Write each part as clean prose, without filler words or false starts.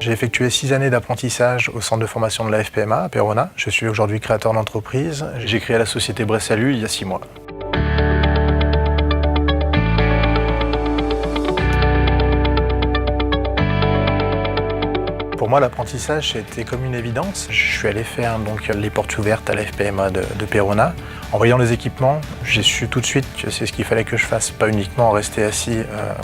J'ai effectué 6 années d'apprentissage au centre de formation de la FPMA à Perona. Je suis aujourd'hui créateur d'entreprise. J'ai créé la société Bressalu il y a 6 mois. Pour moi, l'apprentissage, c'était comme une évidence. Je suis allé faire les portes ouvertes à la FPMA de Perona. En voyant les équipements, j'ai su tout de suite que c'est ce qu'il fallait que je fasse, pas uniquement rester assis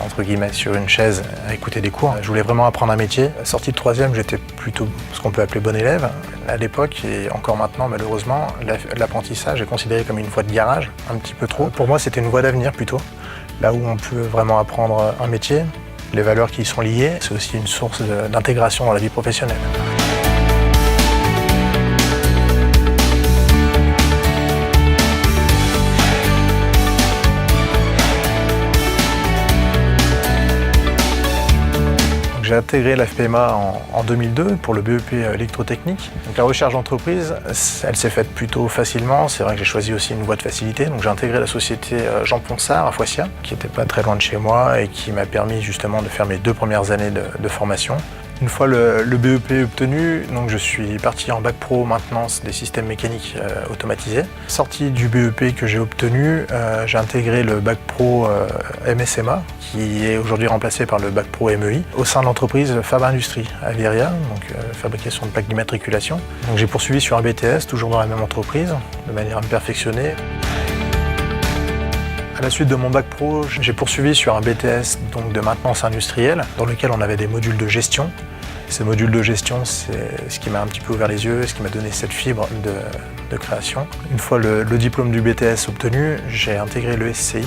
entre guillemets sur une chaise à écouter des cours. Je voulais vraiment apprendre un métier. Sorti de 3e, j'étais plutôt ce qu'on peut appeler bon élève. À l'époque, et encore maintenant malheureusement, l'apprentissage est considéré comme une voie de garage, un petit peu trop. Pour moi, c'était une voie d'avenir plutôt, là où on peut vraiment apprendre un métier. Les valeurs qui y sont liées, c'est aussi une source d'intégration dans la vie professionnelle. J'ai intégré la FPMA en 2002 pour le BEP électrotechnique. Donc la recherche d'entreprise, elle s'est faite plutôt facilement. C'est vrai que j'ai choisi aussi une voie de facilité. Donc j'ai intégré la société Jean Ponsard à Foissiat, qui n'était pas très loin de chez moi et qui m'a permis justement de faire mes 2 premières années de formation. Une fois le BEP obtenu, donc je suis parti en bac pro maintenance des systèmes mécaniques automatisés. Sorti du BEP que j'ai obtenu, j'ai intégré le bac pro MSMA, qui est aujourd'hui remplacé par le bac pro MEI, au sein de l'entreprise Fab Industrie à Viria, donc fabrication de plaques d'immatriculation. Donc j'ai poursuivi sur un BTS, toujours dans la même entreprise, de manière à me perfectionner. À la suite de mon bac pro, j'ai poursuivi sur un BTS de maintenance industrielle, dans lequel on avait des modules de gestion. Ces modules de gestion, c'est ce qui m'a un petit peu ouvert les yeux, ce qui m'a donné cette fibre de création. Une fois le diplôme du BTS obtenu, j'ai intégré le SCI.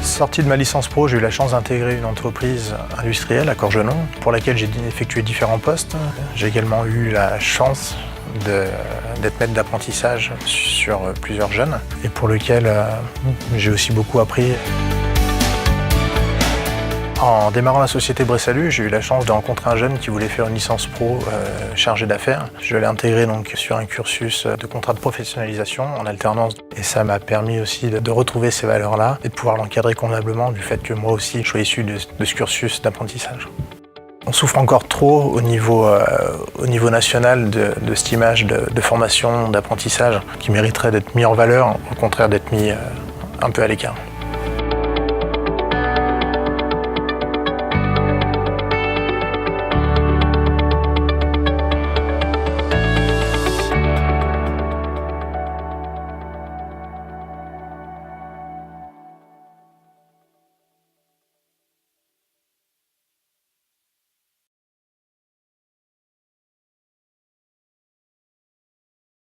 Sorti de ma licence pro, j'ai eu la chance d'intégrer une entreprise industrielle à Corgenon, pour laquelle j'ai effectué différents postes. J'ai également eu la chance d'être maître d'apprentissage sur plusieurs jeunes et pour lequel j'ai aussi beaucoup appris. En démarrant la société Bressalu, j'ai eu la chance de rencontrer un jeune qui voulait faire une licence pro chargé d'affaires. Je l'ai intégré sur un cursus de contrat de professionnalisation en alternance et ça m'a permis aussi de retrouver ces valeurs-là et de pouvoir l'encadrer convenablement du fait que moi aussi je suis issu de ce cursus d'apprentissage. On souffre encore trop au niveau national de cette image de formation, d'apprentissage qui mériterait d'être mis en valeur, au contraire d'être mis un peu à l'écart.